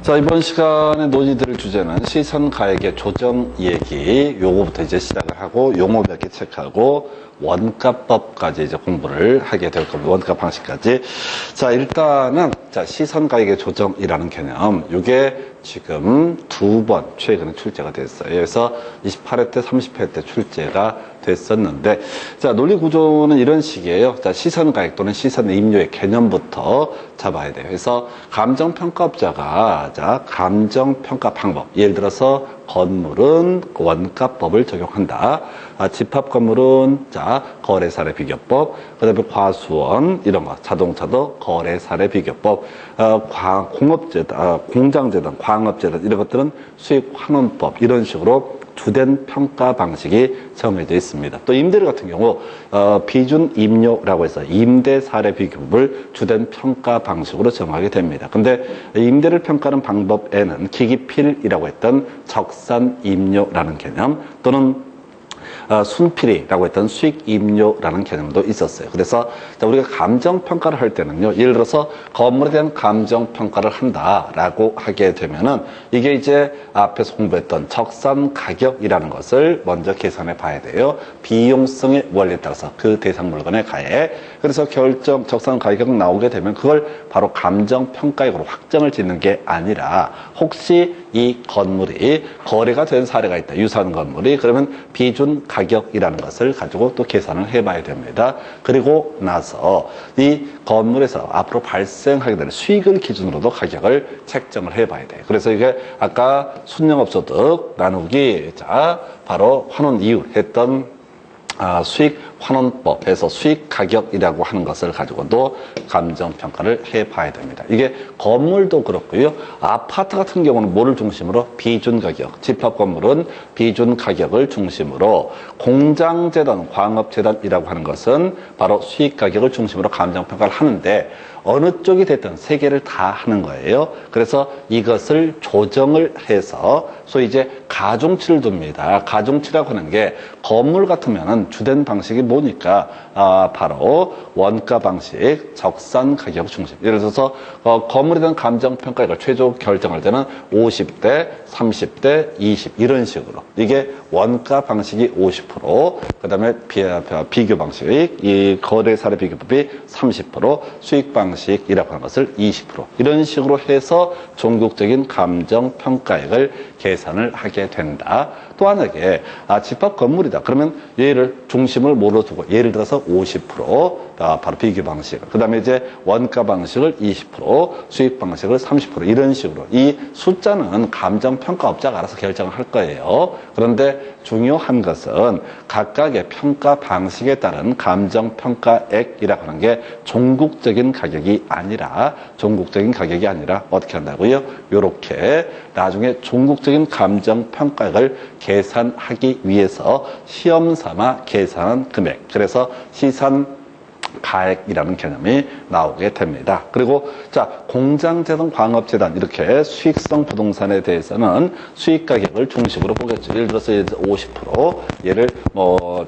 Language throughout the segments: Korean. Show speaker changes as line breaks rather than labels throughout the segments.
자, 이번 시간에 논의드릴 주제는 시선가액의 조정 얘기, 요거부터 이제 시작을 하고 용어 몇 개 체크하고 원가법까지 이제 공부를 하게 될 겁니다. 원가 방식까지. 자, 일단은 자, 시선가액의 조정이라는 개념, 이게 지금 두 번 최근에 출제가 됐어요. 그래서 28회 때, 30회 때 출제가 됐었는데, 자, 논리 구조는 이런 식이에요. 자, 시선가액 또는 시선임료의 개념부터 잡아야 돼요. 그래서 감정평가업자가, 자, 감정평가 방법. 예를 들어서 건물은 원가법을 적용한다. 집합 건물은, 자, 거래사례 비교법. 그 다음에 과수원, 이런 거. 자동차도 거래사례 비교법. 공업재단, 공장재단, 광업재단, 이런 것들은 수익환원법. 이런 식으로 주된 평가 방식이 정해져 있습니다. 또 임대료 같은 경우 비준 임료라고 해서 임대 사례 비교법을 주된 평가 방식으로 정하게 됩니다. 근데 임대를 평가하는 방법에는 기기필이라고 했던 적산 임료라는 개념 또는 순필이라고 했던 수익임료라는 개념도 있었어요. 그래서 우리가 감정평가를 할 때는요, 예를 들어서 건물에 대한 감정평가를 한다라고 하게 되면은 이게 이제 앞에서 공부했던 적산가격이라는 것을 먼저 계산해 봐야 돼요. 비용성의 원리에 따라서 그 대상 물건의 가액. 그래서 적산가격 나오게 되면 그걸 바로 감정평가액으로 확정을 짓는 게 아니라 혹시 이 건물이 거래가 된 사례가 있다. 유사한 건물이. 그러면 비준 가격이라는 것을 가지고 또 계산을 해봐야 됩니다. 그리고 나서 이 건물에서 앞으로 발생하게 되는 수익을 기준으로도 가격을 책정을 해봐야 돼요. 그래서 이게 아까 순영업소득 나누기, 자, 바로 환원 이율 했던 수익환원법에서 수익가격이라고 하는 것을 가지고도 감정평가를 해봐야 됩니다. 이게 건물도 그렇고요. 아파트 같은 경우는 뭐를 중심으로? 비준가격. 집합건물은 비준가격을 중심으로, 공장재단, 광업재단이라고 하는 것은 바로 수익가격을 중심으로 감정평가를 하는데 어느 쪽이 됐든 세 개를 다 하는 거예요. 그래서 이것을 조정을 해서 소위 이제 가중치를 둡니다. 가중치라고 하는 게 건물 같으면은 주된 방식이 뭐니까 바로 원가 방식, 적산 가격 중심. 예를 들어서 건물에 대한 감정평가액을 최종 결정할 때는 50대, 30대, 20 이런 식으로. 이게 원가 방식이 50%, 그 다음에 비교 방식, 이 거래사례 비교법이 30%, 수익 방식이라고 하는 것을 20% 이런 식으로 해서 종국적인 감정평가액을 계산을 하게 된다. 또 만약에 집합 건물이다. 그러면 얘를 중심을 뭐로 두고 예를 들어서 50% 바로 비교 방식, 그 다음에 이제 원가 방식을 20%, 수익 방식을 30% 이런 식으로. 이 숫자는 감정평가업자가 알아서 결정을 할 거예요. 그런데 중요한 것은 각각의 평가 방식에 따른 감정평가액이라고 하는 게 종국적인 가격이 아니라 어떻게 한다고요? 요렇게 나중에 종국적인 감정평가액을 계산하기 위해서 시험 삼아 계산한 금액, 그래서 시선가액이라는 개념이 나오게 됩니다. 그리고 자, 공장재단, 광업재단 이렇게 수익성 부동산에 대해서는 수익가격을 중심으로 보겠죠. 예를 들어서 50%, 얘를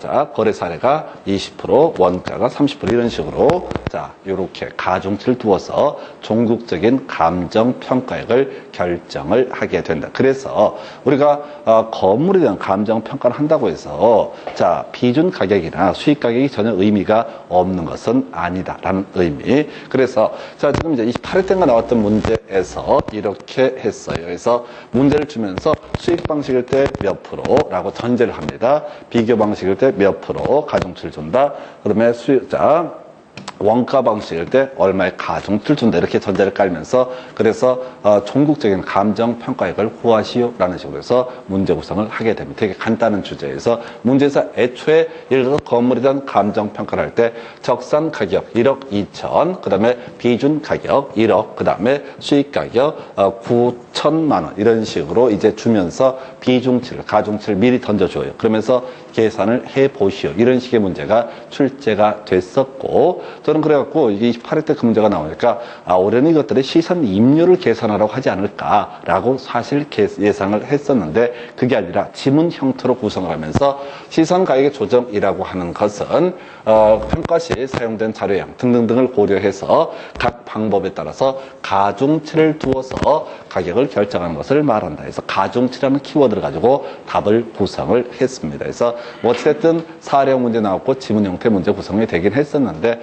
자, 거래 사례가 20%, 원가가 30% 이런 식으로 자, 요렇게 가중치를 두어서 종국적인 감정평가액을 결정을 하게 된다. 그래서 우리가 건물에 대한 감정평가를 한다고 해서 자, 비준 가격이나 수익 가격이 전혀 의미가 없는 것은 아니다라는 의미. 그래서 자, 지금 이제 28회 때가 나왔던 문제에서 이렇게 했어요. 그래서 문제를 주면서 수익 방식일 때 몇 프로라고 전제를 합니다. 비교 방식일 때 몇 프로 가중치를 준다. 그다음에 수익자 원가 방식일 때 얼마의 가중치를 준다. 이렇게 전제를 깔면서 그래서 종국적인 감정평가액을 구하시오라는 식으로 해서 문제 구성을 하게 됩니다. 되게 간단한 주제에서 문제에서 애초에 예를 들어서 건물에 대한 감정평가를 할 때 적산 가격 1억 2천, 그 다음에 비준 가격 1억, 그 다음에 수익 가격 9천만 원 이런 식으로 이제 주면서 비중치를, 가중치를 미리 던져줘요. 그러면서 계산을 해보시오. 이런 식의 문제가 출제가 됐었고, 저는 그래갖고 이게 28회 때 그 문제가 나오니까 올해는 이것들의 시선 임료를 계산하라고 하지 않을까라고 사실 예상을 했었는데 그게 아니라 지문 형태로 구성을 하면서 시선 가격의 조정이라고 하는 것은 평가 시 사용된 자료량 등등등을 고려해서 각 방법에 따라서 가중치를 두어서 가격을 결정하는 것을 말한다. 그래서 가중치라는 키워드를 가지고 답을 구성을 했습니다. 그래서 뭐 어쨌든 사례형 문제 나왔고 지문 형태 문제 구성이 되긴 했었는데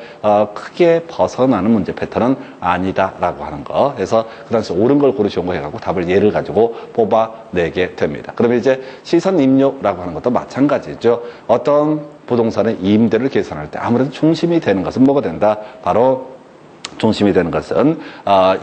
크게 벗어나는 문제 패턴은 아니다라고 하는 거. 그래서 그 당시 옳은 걸 고르시온 거 해갖고 답을 예를 가지고 뽑아내게 됩니다. 그러면 이제 시선 임료라고 하는 것도 마찬가지죠. 어떤 부동산의 임대를 계산할 때 아무래도 중심이 되는 것은 뭐가 된다? 바로 중심이 되는 것은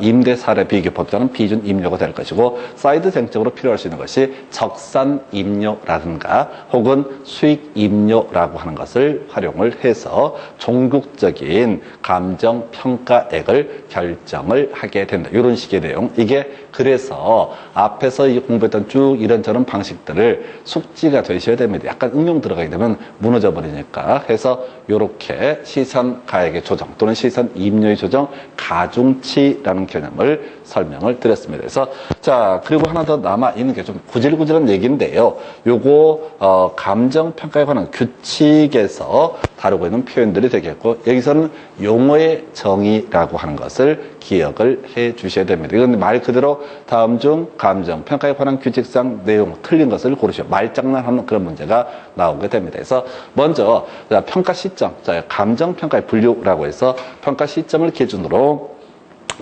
임대 사례 비교법자는 비준 임료가 될 것이고 사이드 쟁점으로 필요할 수 있는 것이 적산 임료라든가 혹은 수익 임료라고 하는 것을 활용을 해서 종국적인 감정 평가액을 결정을 하게 된다. 이런 식의 내용. 이게 그래서 앞에서 공부했던 쭉 이런저런 방식들을 숙지가 되셔야 됩니다. 약간 응용 들어가게 되면 무너져 버리니까. 해서 이렇게 시선 가액의 조정 또는 시선 임료의 조정 가중치라는 개념을 설명을 드렸습니다. 그래서 자 그리고 하나 더 남아 있는 게 좀 구질구질한 얘기인데요. 요거 감정평가에 관한 규칙에서 다루고 있는 표현들이 되겠고 여기서는 용어의 정의라고 하는 것을 기억을 해 주셔야 됩니다. 이건 말 그대로 다음 중 감정평가에 관한 규칙상 내용 틀린 것을 고르시오. 말장난하는 그런 문제가 나오게 됩니다. 그래서 먼저 평가 시점, 감정평가의 분류라고 해서 평가 시점을 기준으로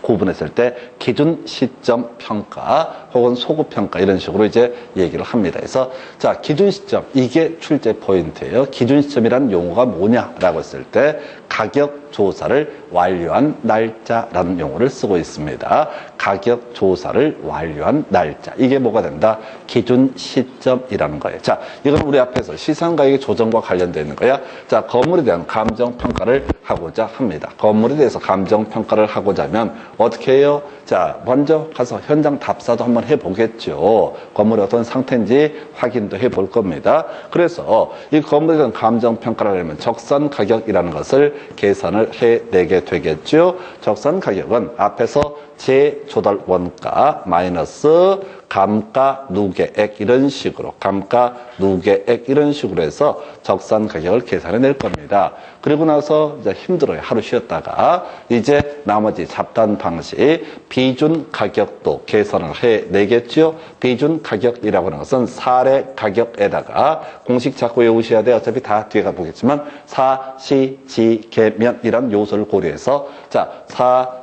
구분했을 때 기준 시점 평가 혹은 소급 평가 이런 식으로 이제 얘기를 합니다. 그래서 자 기준 시점 이게 출제 포인트예요. 기준 시점이라는 용어가 뭐냐라고 했을 때 가격 조사를 완료한 날짜라는 용어를 쓰고 있습니다. 가격 조사를 완료한 날짜 이게 뭐가 된다? 기준 시점이라는 거예요. 자 이건 우리 앞에서 시상 가격의 조정과 관련되어 있는 거야. 자 건물에 대한 감정 평가를 하고자 합니다. 건물에 대해서 감정 평가를 하고자 하면 어떻게 해요? 자 먼저 가서 현장 답사도 한번 해보겠죠. 건물이 어떤 상태인지 확인도 해볼 겁니다. 그래서 이 건물에 대한 감정 평가를 하려면 적산 가격이라는 것을 계산을 해내게 되겠죠. 적산 가격은 앞에서 재조달 원가 마이너스 감가 누계액 이런 식으로 감가 누계액 이런 식으로 해서 적산 가격을 계산해 낼 겁니다. 그리고 나서 이제 힘들어요. 하루 쉬었다가 이제 나머지 잡단 방식 비준 가격도 계산을 해내겠죠. 비준 가격이라고 하는 것은 사례 가격에다가 공식 자꾸 외우셔야 돼. 어차피 다 뒤에 가보겠지만 사, 시, 지, 계면 이런 요소를 고려해서 자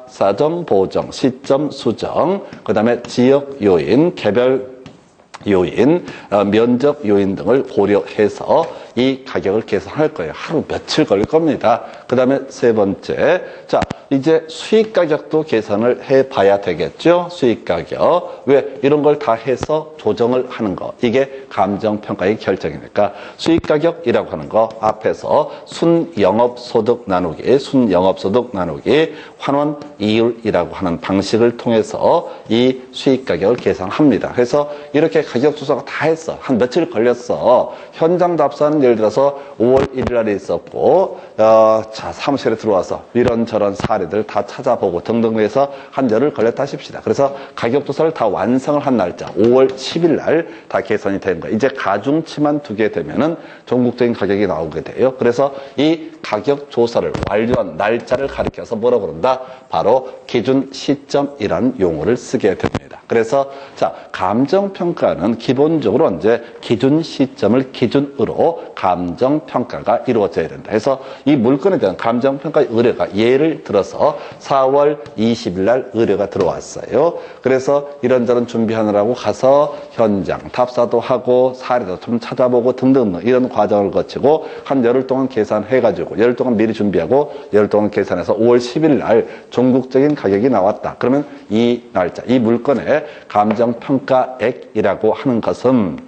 사정 보정, 시점 수정, 그 다음에 지역 요인, 개별 요인, 면적 요인 등을 고려해서 이 가격을 계산할 거예요. 하루 며칠 걸릴 겁니다. 그 다음에 세 번째, 자 이제 수익 가격도 계산을 해봐야 되겠죠. 수익 가격. 왜? 이런 걸 다 해서 조정을 하는 거. 이게 감정평가의 결정이니까 수익 가격이라고 하는 거 앞에서 순영업소득 나누기, 순영업소득 나누기, 환원 이율이라고 하는 방식을 통해서 이 수익 가격을 계산합니다. 그래서 이렇게 가격 조사가 다 했어. 한 며칠 걸렸어. 현장 답사는 예를 들어서 5월 1일 날에 있었고 자 사무실에 들어와서 이런저런 사례들 다 찾아보고 등등 해서 한 열흘 걸렸다 하십시다. 그래서 가격 조사를 다 완성을 한 날짜 5월 10일 날 다 계산이 된 거예요. 이제 가중치만 두게 되면은 전국적인 가격이 나오게 돼요. 그래서 이 가격 조사를 완료한 날짜를 가리켜서 뭐라고 그런다? 바로 기준 시점이라는 용어를 쓰게 됩니다. 그래서 자 감정평가는 기본적으로 언제 기준 시점을 기준으로 감정평가가 이루어져야 된다. 그래서 이 물건에 대한 감정평가의 의뢰가 예를 들어서 4월 20일 날 의뢰가 들어왔어요. 그래서 이런저런 준비하느라고 가서 현장 답사도 하고 사례도 좀 찾아보고 등등 이런 과정을 거치고 한 열흘 동안 계산해가지고 열흘 동안 미리 준비하고 열흘 동안 계산해서 5월 10일 날 전국적인 가격이 나왔다. 그러면 이 날짜, 이 물건의 감정평가액이라고 하는 것은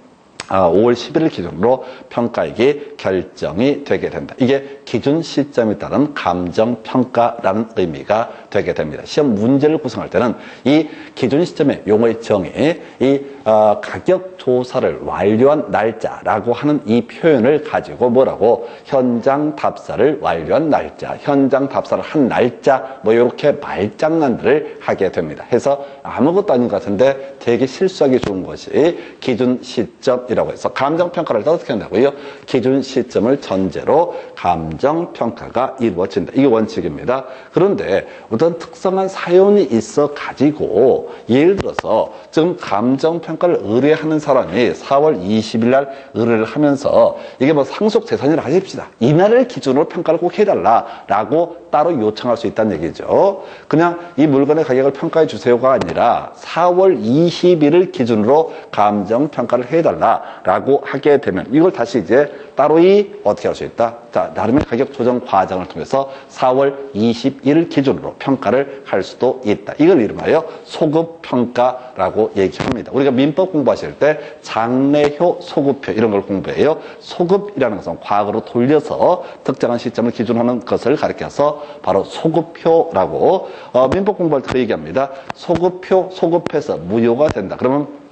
5월 11일 기준으로 평가액이 결정이 되게 된다. 이게 기준 시점에 따른 감정평가라는 의미가 되게 됩니다. 시험 문제를 구성할 때는 이 기준 시점의 용어의 정의, 이 가격 조사를 완료한 날짜라고 하는 이 표현을 가지고 뭐라고 현장 답사를 완료한 날짜, 현장 답사를 한 날짜 뭐 이렇게 말장난들을 하게 됩니다. 해서 아무것도 아닌 것 같은데 되게 실수하기 좋은 것이 기준 시점이라고 해서 감정평가를 어떻게 한다고요? 기준 시점을 전제로 감정평가가 이루어진다. 이게 원칙입니다. 그런데 어떤 특성한 사연이 있어 가지고 예를 들어서 지금 감정평가를 의뢰하는 사람이 4월 20일 날 의뢰를 하면서 이게 뭐 상속 재산이라 하십시다. 이날을 기준으로 평가를 꼭 해달라라고 따로 요청할 수 있다는 얘기죠. 그냥 이 물건의 가격을 평가해 주세요가 아니라 4월 20일을 기준으로 감정평가를 해달라라고 하게 되면 이걸 다시 이제 따로 어떻게 할 수 있다? 자, 나름의 가격 조정 과정을 통해서 4월 20일 기준으로 평가를 할 수도 있다. 이걸 이름하여 소급평가라고 얘기합니다. 우리가 민법 공부하실 때 장래효 소급표 이런 걸 공부해요. 소급이라는 것은 과거로 돌려서 특정한 시점을 기준하는 것을 가리켜서 바로 소급표라고 민법 공부할 때 얘기합니다. 소급표, 소급해서 무효가 된다. 그러면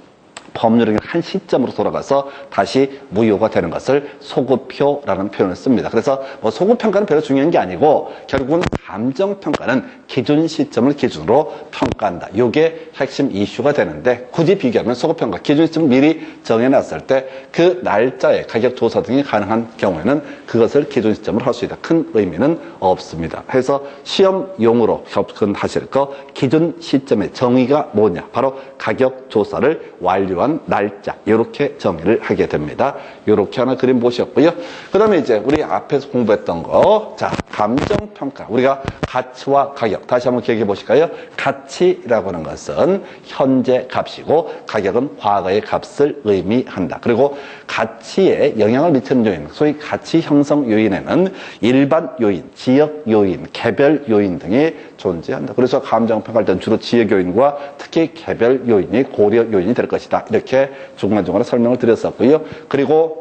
법률은 한 시점으로 돌아가서 다시 무효가 되는 것을 소급표라는 표현을 씁니다. 그래서 뭐 소급평가는 별로 중요한 게 아니고 결국은 감정평가는 기준 시점을 기준으로 평가한다. 이게 핵심 이슈가 되는데 굳이 비교하면 소급평가, 기준 시점을 미리 정해놨을 때 그 날짜에 가격 조사 등이 가능한 경우에는 그것을 기준 시점으로 할 수 있다. 큰 의미는 없습니다. 그래서 시험용으로 접근하실 거 기준 시점의 정의가 뭐냐? 바로 가격 조사를 완료한 날짜 이렇게 정의를 하게 됩니다. 이렇게 하나 그림 보셨고요. 그 다음에 이제 우리 앞에서 공부했던 거, 자, 감정평가. 우리가 가치와 가격 다시 한번 기억해 보실까요? 가치라고 하는 것은 현재 값이고 가격은 과거의 값을 의미한다. 그리고 가치에 영향을 미치는 요인, 소위 가치 형성 요인에는 일반 요인, 지역 요인, 개별 요인 등이 존재한다. 그래서 감정평가할 때는 주로 지역 요인과 특히 개별 요인이 고려 요인이 될 것이다. 이렇게 중간중간에 설명을 드렸었고요. 그리고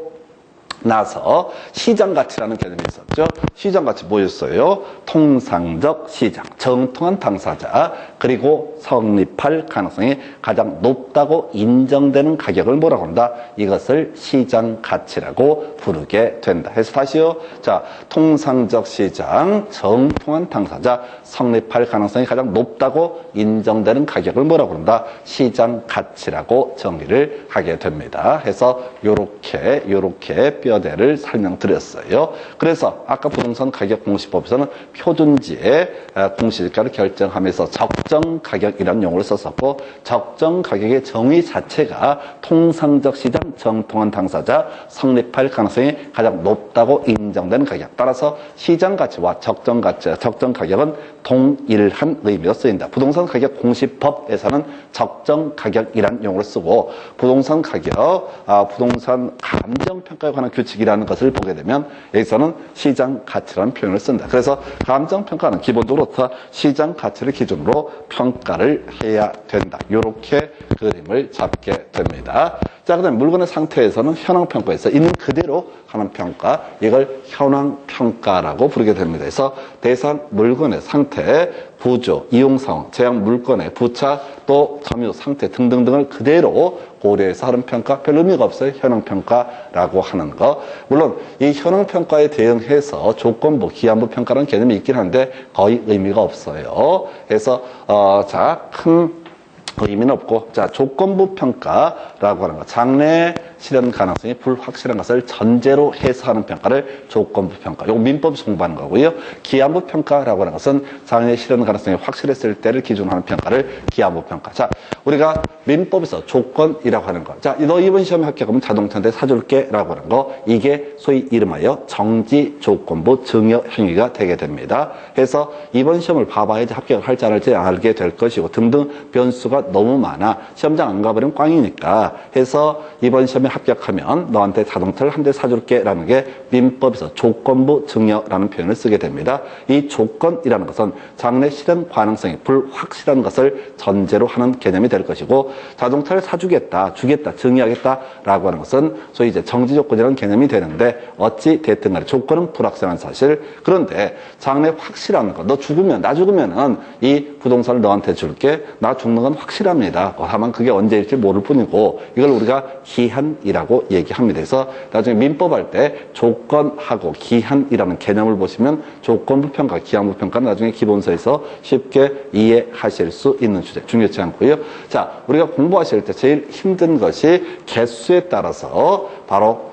나서 시장가치라는 개념이 있었죠. 시장가치 뭐였어요? 통상적 시장, 정통한 당사자, 그리고 성립할 가능성이 가장 높다고 인정되는 가격을 뭐라고 한다? 이것을 시장가치라고 부르게 된다. 해서 다시요. 자, 통상적 시장, 정통한 당사자, 성립할 가능성이 가장 높다고 인정되는 가격을 뭐라고 한다? 시장가치라고 정의를 하게 됩니다. 해서 요렇게 뼈대를 설명드렸어요. 그래서 아까 부동산 가격 공시법에서는 표준지의 공시지가를 결정하면서 적정 가격이라는 용어를 썼었고 적정 가격의 정의 자체가 통상적 시장, 정통한 당사자, 성립할 가능성이 가장 높다고 인정되는 가격. 따라서 시장 가치와 적정 가치, 적정 가격은 동일한 의미로 쓰인다. 부동산 가격 공시법에서는 적정 가격이라는 용어를 쓰고 부동산 가격, 부동산 감정평가에 관한 규칙이라는 것을 보게 되면 여기서는 시장 가치라는 표현을 쓴다. 그래서 감정평가는 기본적으로 시장 가치를 기준으로 평가를 해야 된다. 이렇게 그림을 잡게 됩니다. 자, 그 다음에 물건의 상태에서는 현황평가에서 있는 그대로 하는 평가, 이걸 현황평가라고 부르게 됩니다. 그래서 대상 물건의 상태, 부조, 이용상황, 제약 물건의 부차, 또 점유 상태 등등등을 그대로 고려해서 하는 평가, 별 의미가 없어요. 현황평가라고 하는 거. 물론 이 현황평가에 대응해서 조건부, 기한부 평가라는 개념이 있긴 한데 거의 의미가 없어요. 그래서 큰 의미는 없고, 자, 조건부 평가라고 하는 거. 장래 실현 가능성이 불확실한 것을 전제로 해서 하는 평가를 조건부 평가. 요거 민법에서 공부하는 거고요. 기한부 평가라고 하는 것은 장래 실현 가능성이 확실했을 때를 기준으로 하는 평가를 기한부 평가. 자, 우리가 민법에서 조건이라고 하는 거. 자, 너 이번 시험에 합격하면 자동차인데 사줄게 라고 하는 거. 이게 소위 이름하여 정지 조건부 증여 행위가 되게 됩니다. 그래서 이번 시험을 봐봐야지 합격을 할지 안 할지 알게 될 것이고 등등 변수가 너무 많아. 시험장 안 가버리면 꽝이니까 해서 이번 시험에 합격하면 너한테 자동차를 한 대 사줄게 라는 게 민법에서 조건부 증여라는 표현을 쓰게 됩니다. 이 조건이라는 것은 장래 실현 가능성이 불확실한 것을 전제로 하는 개념이 될 것이고, 자동차를 사주겠다, 주겠다, 증여하겠다 라고 하는 것은 소위 이제 정지 조건이라는 개념이 되는데, 어찌 됐든 간에 조건은 불확실한 사실. 그런데 장래 확실한 것, 너 죽으면, 나 죽으면은 이 부동산을 너한테 줄게, 나 죽는 건 확실합니다. 다만 그게 언제일지 모를 뿐이고, 이걸 우리가 기한이라고 얘기합니다. 그래서 나중에 민법 할 때 조건하고 기한이라는 개념을 보시면 조건부 평가, 기한부 평가는 나중에 기본서에서 쉽게 이해하실 수 있는 주제, 중요치 않고요. 자, 우리가 공부하실 때 제일 힘든 것이 개수에 따라서 바로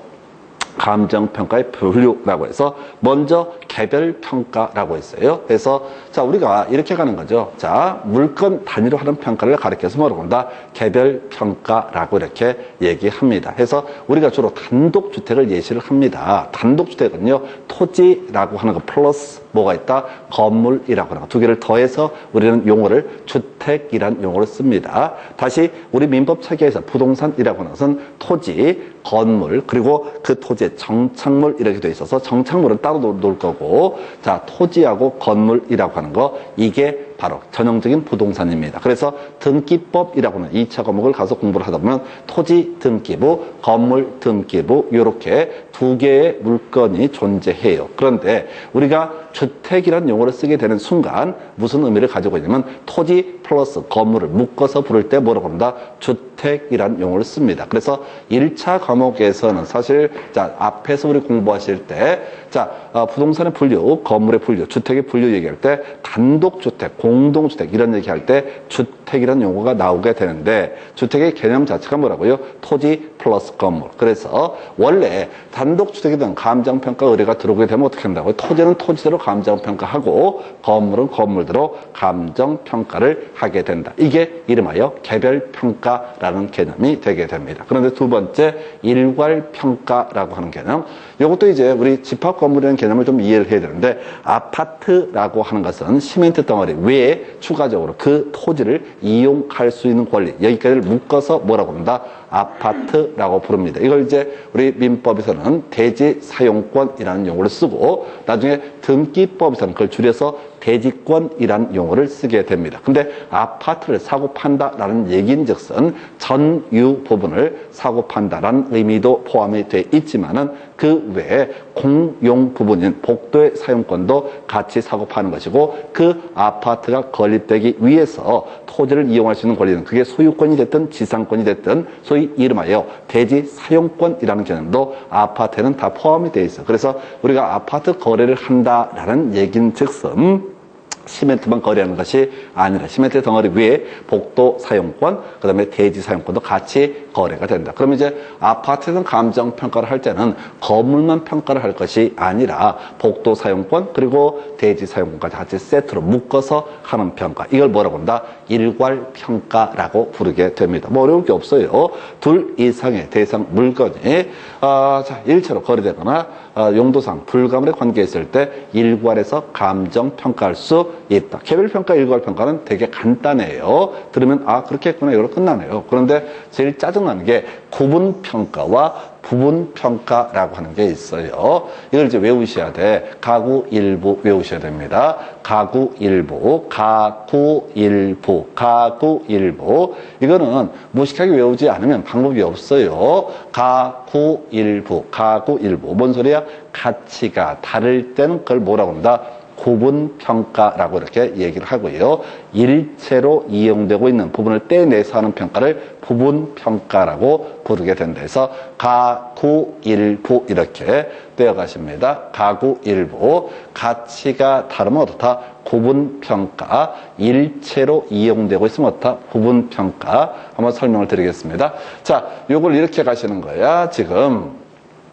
감정평가의 분류라고 해서 먼저 개별평가라고 했어요. 그래서 자, 우리가 이렇게 가는 거죠. 자, 물건 단위로 하는 평가를 가리켜서 뭐라고 한다? 개별평가라고 이렇게 얘기합니다. 그래서 우리가 주로 단독주택을 예시를 합니다. 단독주택은요, 토지라고 하는 거 플러스 뭐가 있다? 건물이라고 하는 거. 두 개를 더해서 우리는 용어를 주택이란 용어를 씁니다. 다시 우리 민법 체계에서 부동산이라고 하는 것은 토지, 건물, 그리고 그 토지의 정착물 이렇게 돼 있어서 정착물은 따로 놓을 거고, 자, 토지하고 건물이라고 하는 거, 이게 바로 전형적인 부동산입니다. 그래서 등기법이라고 하는 2차 과목을 가서 공부를 하다 보면 토지 등기부, 건물 등기부 이렇게 두 개의 물건이 존재해요. 그런데 우리가 주택이라는 용어를 쓰게 되는 순간 무슨 의미를 가지고 있냐면 토지 플러스 건물을 묶어서 부를 때 뭐라고 합니다? 주택이라는 용어를 씁니다. 그래서 1차 과목에서는 사실 자, 앞에서 우리 공부하실 때 자, 부동산의 분류, 건물의 분류, 주택의 분류 얘기할 때 단독주택, 공동주택 이런 얘기할 때 주택이라는 용어가 나오게 되는데, 주택의 개념 자체가 뭐라고요? 토지 플러스 건물. 그래서 원래 단독주택에 대한 감정평가 의뢰가 들어오게 되면 어떻게 한다고요? 토지는 토지대로 감정평가하고 건물은 건물대로 감정평가를 하게 된다. 이게 이름하여 개별평가라는 개념이 되게 됩니다. 그런데 두 번째, 일괄평가라고 하는 개념. 이것도 이제 우리 집합 건물이라는 개념을 좀 이해를 해야 되는데, 아파트라고 하는 것은 시멘트 덩어리 외에 추가적으로 그 토지를 이용할 수 있는 권리, 여기까지를 묶어서 뭐라고 합니다? 아파트라고 부릅니다. 이걸 이제 우리 민법에서는 대지 사용권이라는 용어를 쓰고, 나중에 등기법에서는 그걸 줄여서 대지권이라는 용어를 쓰게 됩니다. 근데 아파트를 사고 판다라는 얘기인즉슨 전유 부분을 사고 판다라는 의미도 포함이 돼 있지만은 그 외에 공용 부분인 복도의 사용권도 같이 사고 파는 것이고, 그 아파트가 건립되기 위해서 토지를 이용할 수 있는 권리는 그게 소유권이 됐든 지상권이 됐든 소위 이름하여 대지 사용권이라는 개념도 아파트에는 다 포함이 되어 있어요. 그래서 우리가 아파트 거래를 한다라는 얘기인즉슨 시멘트만 거래하는 것이 아니라 시멘트 덩어리 위에 복도 사용권, 그 다음에 대지 사용권도 같이 거래가 된다. 그러면 이제 아파트에서 감정평가를 할 때는 건물만 평가를 할 것이 아니라 복도 사용권 그리고 대지 사용권까지 같이 세트로 묶어서 하는 평가, 이걸 뭐라고 한다? 일괄평가라고 부르게 됩니다. 뭐 어려울 게 없어요. 둘 이상의 대상 물건이 자, 일체로 거래되거나 용도상 불가물에 관계 있을 때 일괄해서 감정평가할 수 있다. 개별평가, 일괄평가는 되게 간단해요. 들으면 아, 그렇게 했구나, 이걸로 끝나네요. 그런데 제일 짜증나는 게 구분평가와 부분평가라고 하는 게 있어요. 이걸 이제 외우셔야 돼. 가구 일부 외우셔야 됩니다. 가구 일부, 가구 일부, 가구 일부. 이거는 무식하게 외우지 않으면 방법이 없어요. 가구 일부, 가구 일부. 뭔 소리야? 가치가 다를 때는 그걸 뭐라고 한다? 구분평가라고 이렇게 얘기를 하고요. 일체로 이용되고 있는 부분을 떼내서 하는 평가를 부분평가라고 부르게 된다 해서 가구 일부 이렇게 떼어가십니다. 가구 일부. 가치가 다르면 어떻다? 구분평가. 일체로 이용되고 있으면 어떻다? 부분평가. 한번 설명을 드리겠습니다. 자, 요걸 이렇게 가시는 거야. 지금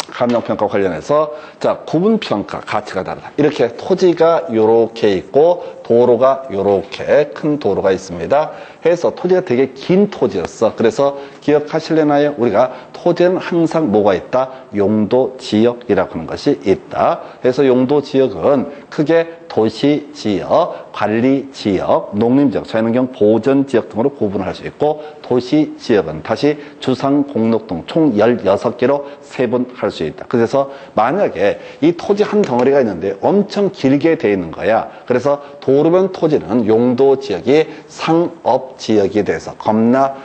감정평가 관련해서 자, 구분평가, 가치가 다르다. 이렇게 토지가 요렇게 있고 도로가 요렇게 큰 도로가 있습니다. 해서 토지가 되게 긴 토지였어. 그래서 기억하실래나요? 우리가 토지는 항상 뭐가 있다? 용도 지역이라고 하는 것이 있다. 그래서 용도 지역은 크게 도시 지역, 관리지역, 농림지역, 자연환경 보전지역 등으로 구분을 할 수 있고 도시지역은 다시 주상, 공록동 총 16개로 세분할 수 있다. 그래서 만약에 이 토지 한 덩어리가 있는데 엄청 길게 돼 있는 거야. 그래서 도로변 토지는 용도지역이 상업지역이 돼서 겁나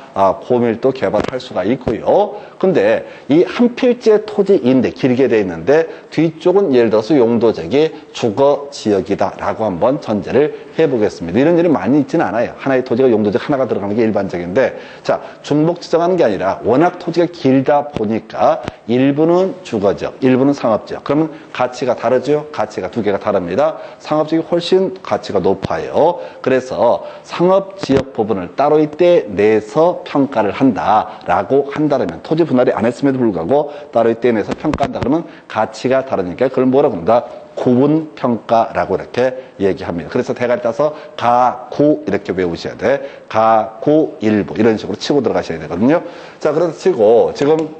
고밀도 개발할 수가 있고요. 근데 이 한 필지의 토지인데 길게 돼 있는데 뒤쪽은 예를 들어서 용도지역이 주거지역이다 라고 한번 전제를 해보겠습니다. 이런 일이 많이 있지는 않아요. 하나의 토지가 용도지역 하나가 들어가는 게 일반적인데, 자, 중복 지정하는 게 아니라 워낙 토지가 길다 보니까 일부는 주거지역, 일부는 상업지역. 그러면 가치가 다르죠? 가치가 두 개가 다릅니다. 상업지역이 훨씬 가치가 높아요. 그래서 상업지역 부분을 따로 이때 내서 평가를 한다라고 한다면 토지 분할이 안 했음에도 불구하고 따로 이때 내서 평가한다 그러면 가치가 다르니까 그걸 뭐라고 합니다? 구분평가라고 이렇게 얘기합니다. 그래서 대가리 따서 가구 이렇게 외우셔야 돼. 가구 일부 이런 식으로 치고 들어가셔야 되거든요. 자, 그래서 치고 지금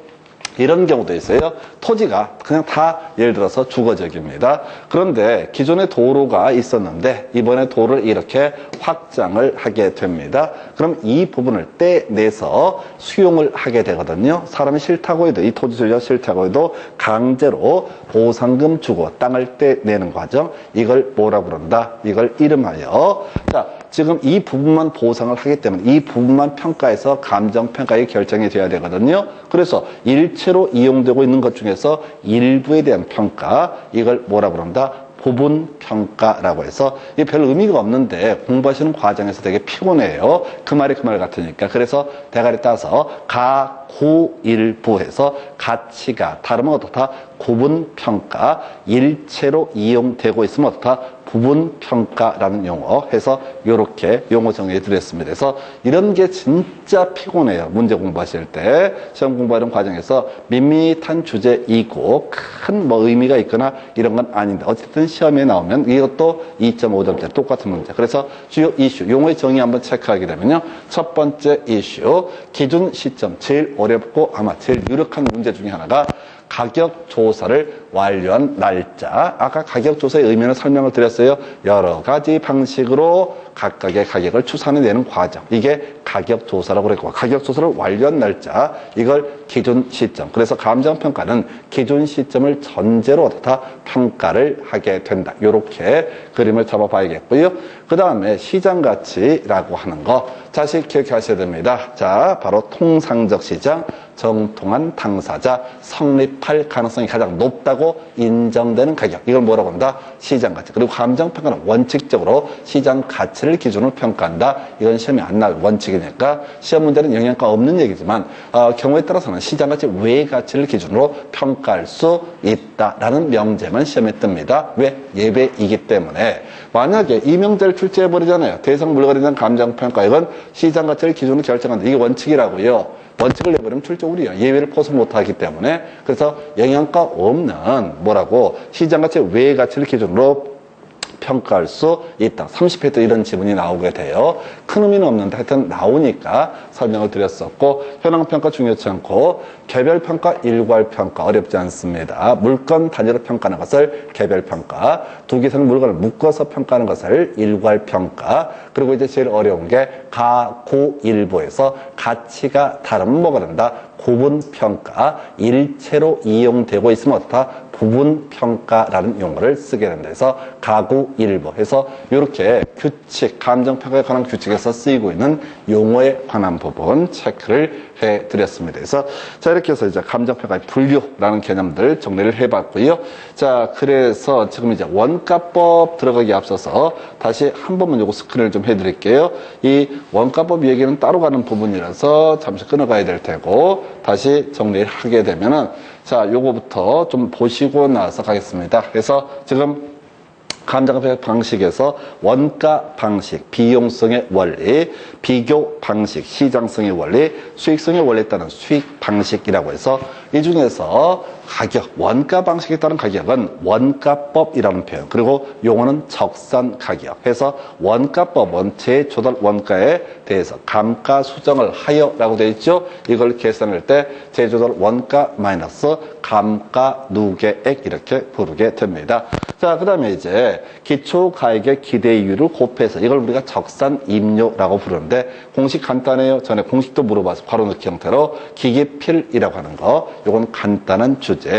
이런 경우도 있어요. 토지가 그냥 다 예를 들어서 주거지역입니다. 그런데 기존에 도로가 있었는데 이번에 도로를 이렇게 확장을 하게 됩니다. 그럼 이 부분을 떼내서 수용을 하게 되거든요. 사람이 싫다고 해도 이 토지 소유자가 싫다고 해도 강제로 보상금 주고 땅을 떼내는 과정, 이걸 뭐라고 그런다? 이걸 이름하여, 자, 지금 이 부분만 보상을 하기 때문에 이 부분만 평가해서 감정평가에 결정이 돼야 되거든요. 그래서 일체로 이용되고 있는 것 중에서 일부에 대한 평가, 이걸 뭐라고 그런다? 부분평가라고 해서 이게 별 의미가 없는데 공부하시는 과정에서 되게 피곤해요. 그 말이 그 말 같으니까. 그래서 대가리 따서 가구일부해서 가치가 다르면 어떻다? 구분평가, 일체로 이용되고 있으면 어떻다? 부분평가라는 용어 해서 이렇게 용어 정리해 드렸습니다. 그래서 이런 게 진짜 피곤해요. 문제 공부하실 때 시험 공부하는 과정에서 밋밋한 주제이고 큰 뭐 의미가 있거나 이런 건 아닌데 어쨌든 시험에 나오면 이것도 2.5점짜리 똑같은 문제. 그래서 주요 이슈 용어의 정의 한번 체크하게 되면요. 첫 번째 이슈 기준 시점, 제일 어렵고 아마 제일 유력한 문제 중에 하나가 가격 조사를 완료한 날짜. 아까 가격 조사의 의미는 설명을 드렸어요. 여러 가지 방식으로 각각의 가격을 추산해내는 과정. 이게 가격 조사라고 그랬고, 가격 조사를 완료한 날짜. 이걸 기준 시점. 그래서 감정평가는 기준 시점을 전제로 어떻다 평가를 하게 된다. 이렇게 그림을 잡아봐야겠고요. 그 다음에 시장가치라고 하는 거. 자식 기억하셔야 됩니다. 자, 바로 통상적 시장. 정통한 당사자, 성립할 가능성이 가장 높다고 인정되는 가격. 이걸 뭐라고 한다? 시장가치. 그리고 감정평가는 원칙적으로 시장가치를 기준으로 평가한다. 이건 시험에 안 나와요. 원칙이니까. 시험 문제는 영향가 없는 얘기지만 경우에 따라서는 시장가치 외의 가치를 기준으로 평가할 수 있다라는 명제만 시험에 뜹니다. 왜? 예외이기 때문에. 만약에 이 명제를 출제해버리잖아요. 대상 물건에 대한 감정평가. 이건 시장가치를 기준으로 결정한다. 이게 원칙이라고요. 원칙을 내버리면 출제우리야. 예외를 포섭 못하기 때문에. 그래서 영향가 없는 뭐라고 시장가치 외의 가치를 기준으로 평가할 수 있다. 30회 때 이런 지문이 나오게 돼요. 큰 의미는 없는데 하여튼 나오니까 설명을 드렸었고, 현황평가 중요치 않고 개별평가, 일괄평가 어렵지 않습니다. 물건 단위로 평가하는 것을 개별평가, 두 개 이상 물건을 묶어서 평가하는 것을 일괄평가, 그리고 이제 제일 어려운 게 가구일부에서 가치가 다르면 뭐가 된다? 구분평가, 일체로 이용되고 있으면 어떻다? 부분평가라는 용어를 쓰게 된다. 그래서 가구일부 해서 이렇게 규칙, 감정평가에 관한 규칙에서 쓰이고 있는 용어에 관한 부분 체크를 해드렸습니다. 그래서 자, 이렇게 해서 이제 감정평가의 분류라는 개념들 정리를 해봤고요. 자, 그래서 지금 이제 원가법 들어가기 앞서서 다시 한 번만 요거 스크린을 좀 해드릴게요. 이 원가법 얘기는 따로 가는 부분이라서 잠시 끊어가야 될 테고 다시 정리를 하게 되면은 자, 요거부터 좀 보시고 나서 가겠습니다. 그래서 지금 감정평가 방식에서 원가 방식, 비용성의 원리, 비교 방식, 시장성의 원리, 수익성의 원리에 따른 수익 방식이라고 해서 이 중에서 가격, 원가 방식에 따른 가격은 원가법이라는 표현, 그리고 용어는 적산 가격 해서 원가법은 제조달 원가에 대해서 감가 수정을 하여라고 되어 있죠. 이걸 계산할 때 제조달 원가 마이너스 감가 누계액 이렇게 부르게 됩니다. 자, 그 다음에 이제 기초가액의 기대이율을 곱해서 이걸 우리가 적산임료라고 부르는데 공식 간단해요. 전에 공식도 물어봐서 괄호 넣기 형태로 기기필이라고 하는 거, 요건 간단한 주제.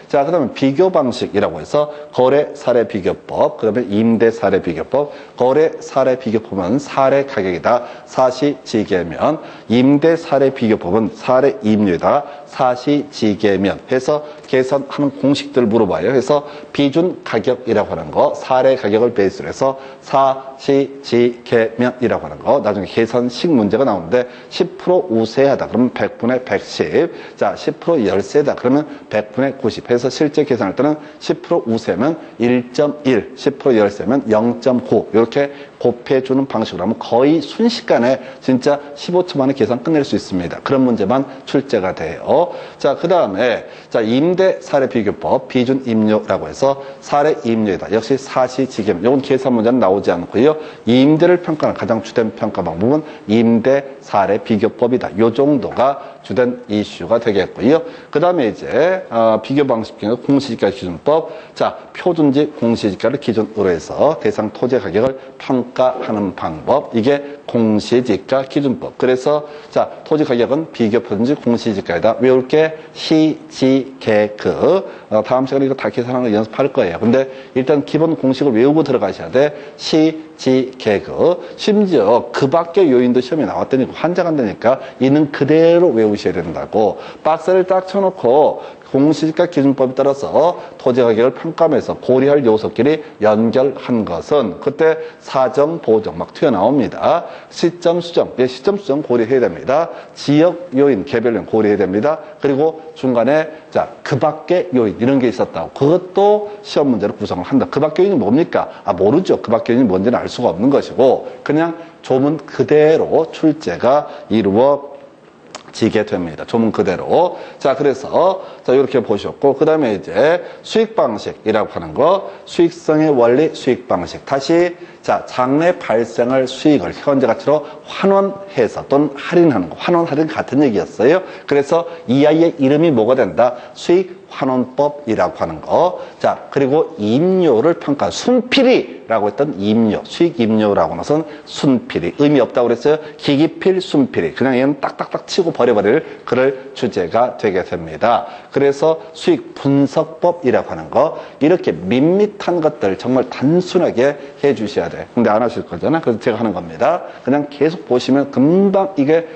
자, 그 다음에 비교 방식이라고 해서 거래 사례 비교법, 그 다음에 임대 사례 비교법. 거래 사례 비교법은 사례 가격이다 사시지계면, 임대 사례 비교법은 사례 임료이다 사시지계면 해서 계산하는 공식들 물어봐요. 해서 비준 가격이라고 하는 거, 사례 가격을 베이스로 해서 사시지계면이라고 하는 거, 나중에 계산식 문제가 나오는데 10% 우세하다 그러면 100분의 110, 자 10% 열세다 그러면 100분의 90 해서 실제 계산할 때는 10% 우세면 1.1, 10% 열세면 0.9 이렇게 곱해주는 방식으로 하면 거의 순식간에 진짜 15초 만에 계산 끝낼 수 있습니다. 그런 문제만 출제가 돼요. 자, 그 다음에 자 임대 사례 비교법 비준 임료라고 해서 사례 임료이다. 역시 사시지계면. 이건 계산 문제는 나오지 않고요. 임대를 평가하는 가장 주된 평가 방법은 임대 사례 비교법이다. 요 정도가 주된 이슈가 되겠고요. 그 다음에 이제 비교 방식 중에 공시지가 기준법. 자, 표준지 공시지가를 기준으로 해서 대상 토지 가격을 평가하는 방법. 이게 공시지가 기준법. 그래서 자, 토지 가격은 비교 표준지 공시지가이다. 외울 게 시지계그. 다음 시간에 이거 다 계산하는 거 연습할 거예요. 근데 일단 기본 공식을 외우고 들어가셔야 돼. 시지계그. 심지어 그 밖의 요인도 시험에 나왔다니까 환장한다니까 있는 그대로 외우셔야 된다고. 박스를 딱 쳐놓고 공시지가 기준법에 따라서 토지 가격을 평가하면서 고려할 요소끼리 연결한 것은 그때 사정, 보정 막 튀어나옵니다. 시점 수정, 시점 수정 고려해야 됩니다. 지역 요인, 개별 요인 고려해야 됩니다. 그리고 중간에 자, 그 밖의 요인 이런 게 있었다고. 그것도 시험 문제로 구성을 한다. 그 밖의 요인이 뭡니까? 모르죠. 그 밖의 요인이 뭔지는 알 수가 없는 것이고 그냥 조문 그대로 출제가 이루어지게 됩니다. 조문 그대로. 자, 그래서 자, 이렇게 보셨고 그 다음에 이제 수익 방식이라고 하는 거, 수익성의 원리, 수익 방식. 다시 자, 장래 발생할 수익을 현재 가치로 환원해서 또는 할인하는 거. 환원, 할인 같은 얘기였어요. 그래서 이 아이의 이름이 뭐가 된다? 수익 환원법이라고 하는 거. 자, 그리고 임료를 평가, 순필이라고 했던 임료, 수익 임료라고 나선 순필이. 의미 없다고 그랬어요. 기기필, 순필이. 그냥 얘는 딱딱딱 치고 버려버릴 그럴 주제가 되게 됩니다. 그래서 수익 분석법이라고 하는 거. 이렇게 밋밋한 것들 정말 단순하게 해 주셔야 돼. 근데 안 하실 거잖아. 그래서 제가 하는 겁니다. 그냥 계속 보시면 금방 이게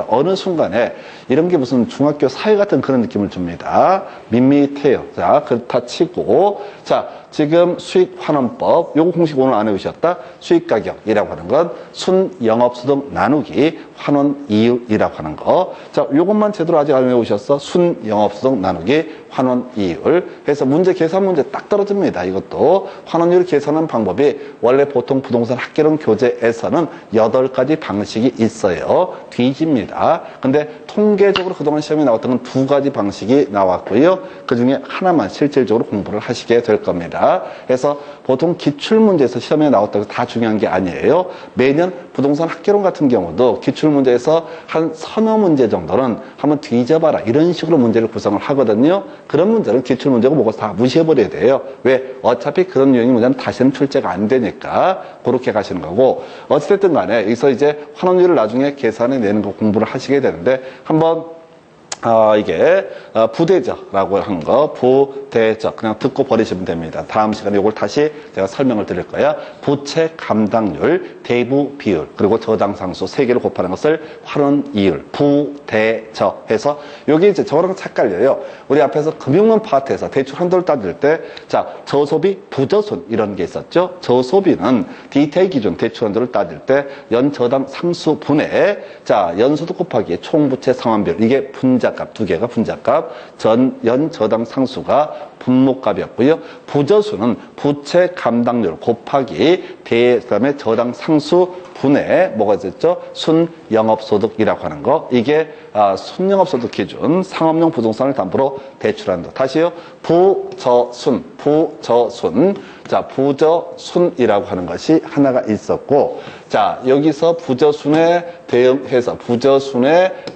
어느 순간에 이런 게 무슨 중학교 사회 같은 그런 느낌을 줍니다. 밋밋해요. 자, 그렇다 치고 자, 지금 수익환원법 요거 공식 오늘 안 해오셨다. 수익가격이라고 하는 건 순영업소득 나누기 환원이율이라고 하는 거. 자, 요것만 제대로 아직 안 해오셨어. 순영업소득 나누기 환원이율. 그래서 문제 계산 문제 딱 떨어집니다. 이것도 환원이율 계산하는 방법이 원래 보통 부동산 학개론 교재에서는 8가지 방식이 있어요. 뒤집니다. 근데 통계적으로 그동안 시험에 나왔던 건 2가지 방식이 나왔고요. 그 중에 하나만 실질적으로 공부를 하시게 될 겁니다. 그래서 보통 기출문제에서 시험에 나왔다고 해서 다 중요한 게 아니에요. 매년 부동산 학개론 같은 경우도 기출문제에서 한 서너 문제 정도는 한번 뒤져봐라 이런 식으로 문제를 구성을 하거든요. 그런 문제는 기출문제고 뭐고 다 무시해버려야 돼요. 왜? 어차피 그런 유형의 문제는 다시는 출제가 안 되니까 그렇게 가시는 거고, 어찌됐든 간에 여기서 이제 환원율을 나중에 계산해내는 거 공부를 하시게 되는데 한번 이게 부대저라고 한 거, 부대저 그냥 듣고 버리시면 됩니다. 다음 시간에 이걸 다시 제가 설명을 드릴 거야. 부채 감당률, 대부 비율, 그리고 저당 상수 3개를 곱하는 것을 환원이율, 부대저 해서 여기 이제 저랑 착갈려요. 우리 앞에서 금융론 파트에서 대출 한도를 따질 때 자, 저소비, 부저손 이런 게 있었죠. 저소비는 디테일 기준 대출 한도를 따질 때 연저당 상수분의 자, 연소득 곱하기 총부채 상환비율 이게 분자 분자값, 두 개가 분자값, 연 저당 상수가 분모값이었고요. 부저수는 부채 감당률 곱하기 그다음에 저당 상수 분의 뭐가 됐죠? 순영업소득이라고 하는 거. 이게 순영업소득 기준 상업용 부동산을 담보로 대출한다. 다시요. 부저순. 자, 부저순이라고 하는 것이 하나가 있었고, 자, 여기서 부저순에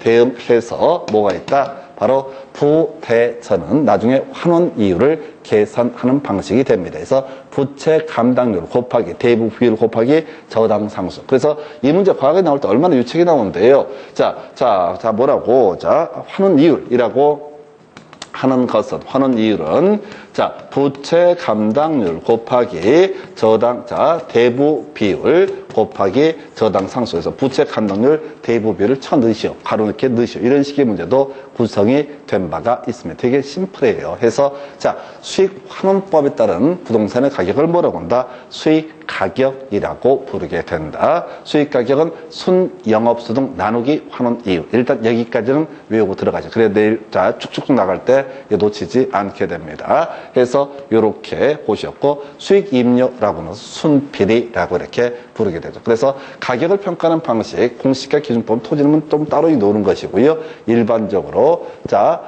대응해서 뭐가 있다? 바로 부대천은 나중에 환원 이율을 계산하는 방식이 됩니다. 그래서 부채 감당률 곱하기 대부 비율 곱하기 저당 상수. 그래서 이 문제 과학에 나올 때 얼마나 유책이 나오는데요. 자, 뭐라고? 자, 환원 이율이라고 하는 것은, 환원 이율은, 자, 부채 감당률 곱하기 저당, 자, 대부 비율 곱하기 저당 상수에서 부채 감당률 대부 비율을 쳐 넣으시오. 가로 넣게 넣으시오. 이런 식의 문제도 구성이 된 바가 있습니다. 되게 심플해요. 해서, 자, 수익 환원법에 따른 부동산의 가격을 뭐라고 한다? 수익 가격이라고 부르게 된다. 수익 가격은 순영업소득 나누기 환원 이율. 일단 여기까지는 외우고 들어가죠. 그래 내일 자 쭉쭉 나갈 때 놓치지 않게 됩니다. 해서 이렇게 보셨고 수익 임료라고는 순비리라고 이렇게 부르게 되죠. 그래서 가격을 평가하는 방식, 공시가 기준법, 토지는 좀 따로 노는 것이고요. 일반적으로 자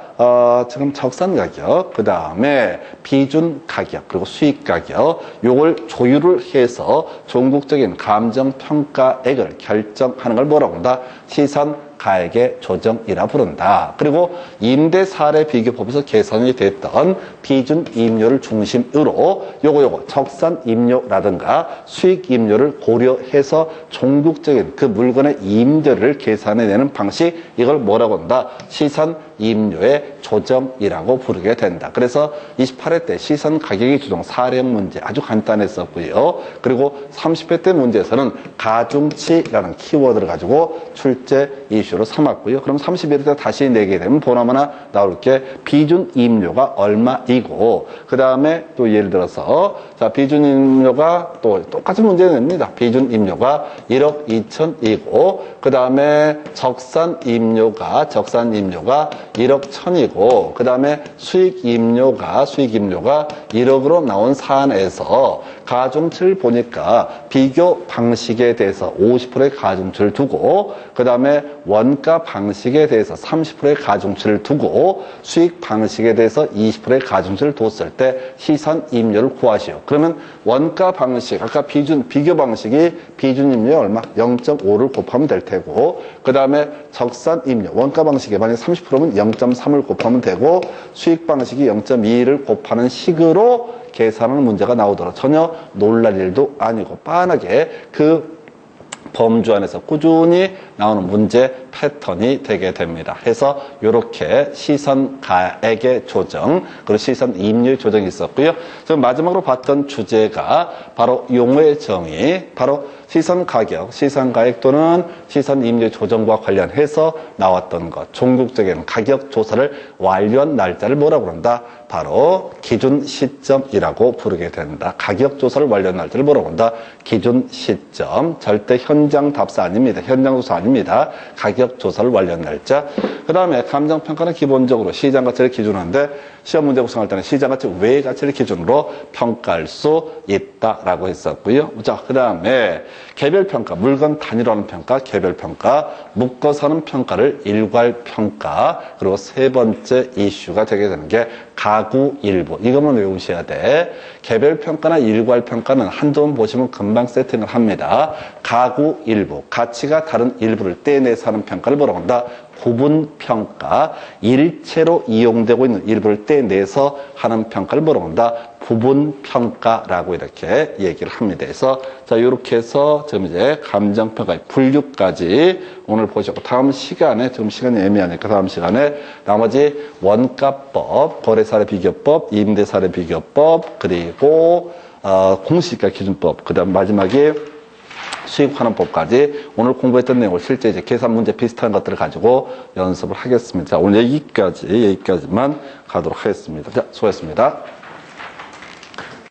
지금 적산 가격, 그 다음에 비준 가격, 그리고 수익 가격, 요걸 조율을 해서 종국적인 감정평가액을 결정하는 걸 뭐라고 한다? 시선 가액의 조정이라 부른다. 그리고 임대 사례 비교법에서 계산이 됐던 비준 임료를 중심으로 요거 적산 임료라든가 수익 임료를 고려해서 종국적인 그 물건의 임대를 계산해내는 방식, 이걸 뭐라고 한다? 시선 임료의 조정이라고 부르게 된다. 그래서 28회 때 시선 가격의 조정 사례형 문제 아주 간단했었고요. 그리고 30회 때 문제에서는 가중치라는 키워드를 가지고 출제 이슈로 삼았고요. 그럼 31회 때 다시 내게 되면 보나마나 나올 게 비준 임료가 얼마이고, 그 다음에 또 예를 들어서 자 비준 임료가 또 똑같은 문제 냅니다. 비준 임료가 1억 2천이고, 그 다음에 적산 임료가 1억 1,000이고, 그 다음에 수익 임료가 1억으로 나온 사안에서 가중치를 보니까 비교 방식에 대해서 50%의 가중치를 두고, 그 다음에 원가 방식에 대해서 30%의 가중치를 두고, 수익 방식에 대해서 20%의 가중치를 뒀을 때 시선 임료를 구하시오. 그러면 원가 방식, 아까 비교 방식이 비준 임료 얼마? 0.5를 곱하면 될 테고, 그 다음에 적산 임료, 원가 방식에 만약 30%면 0.3을 곱하면 되고, 수익 방식이 0.2를 곱하는 식으로 계산하는 문제가 나오더라도 전혀 놀랄 일도 아니고 빤하게 그 범주 안에서 꾸준히 나오는 문제 패턴이 되게 됩니다. 해서 이렇게 시선 가액의 조정, 그리고 시선 임료의 조정이 있었고요. 지금 마지막으로 봤던 주제가 바로 용어의 정의, 바로 시선 가격, 시선 가액 또는 시선 임료 조정과 관련해서 나왔던 것, 종국적인 가격 조사를 완료한 날짜를 뭐라고 그런다? 바로 기준 시점이라고 부르게 된다. 가격 조사를 완료한 날짜를 뭐라고 한다? 기준 시점. 절대 현장 답사 아닙니다. 현장 조사 아닙니다. 가격 조사를 완료한 날짜. 그 다음에 감정평가는 기본적으로 시장 가치를 기준한데, 시험 문제 구성할 때는 시장 가치 외의 가치를 기준으로 평가할 수 있다라고 했었고요. 자, 그 다음에 개별평가, 물건 단위로 하는 평가, 개별평가, 묶어서 하는 평가를 일괄평가, 그리고 세 번째 이슈가 되게 되는 게 가구일부. 이것만 외우셔야 돼. 개별평가나 일괄평가는 한두 번 보시면 금방 세팅을 합니다. 가구일부, 가치가 다른 일부를 떼내서 하는 평가를 뭐라고 한다? 구분평가, 일체로 이용되고 있는 일부를 떼내서 하는 평가를 뭐라고 한다? 부분평가라고 이렇게 얘기를 합니다. 그래서 자 이렇게 해서 지금 이제 감정평가의 분류까지 오늘 보셨고, 다음 시간에 지금 시간이 애매하니까 다음 시간에 나머지 원가법, 거래사례 비교법, 임대사례 비교법, 그리고 공시지가 기준법, 그 다음 마지막에 수익환원법까지 오늘 공부했던 내용을 실제 이제 계산 문제 비슷한 것들을 가지고 연습을 하겠습니다. 자, 오늘 여기까지만 가도록 하겠습니다. 자, 수고했습니다.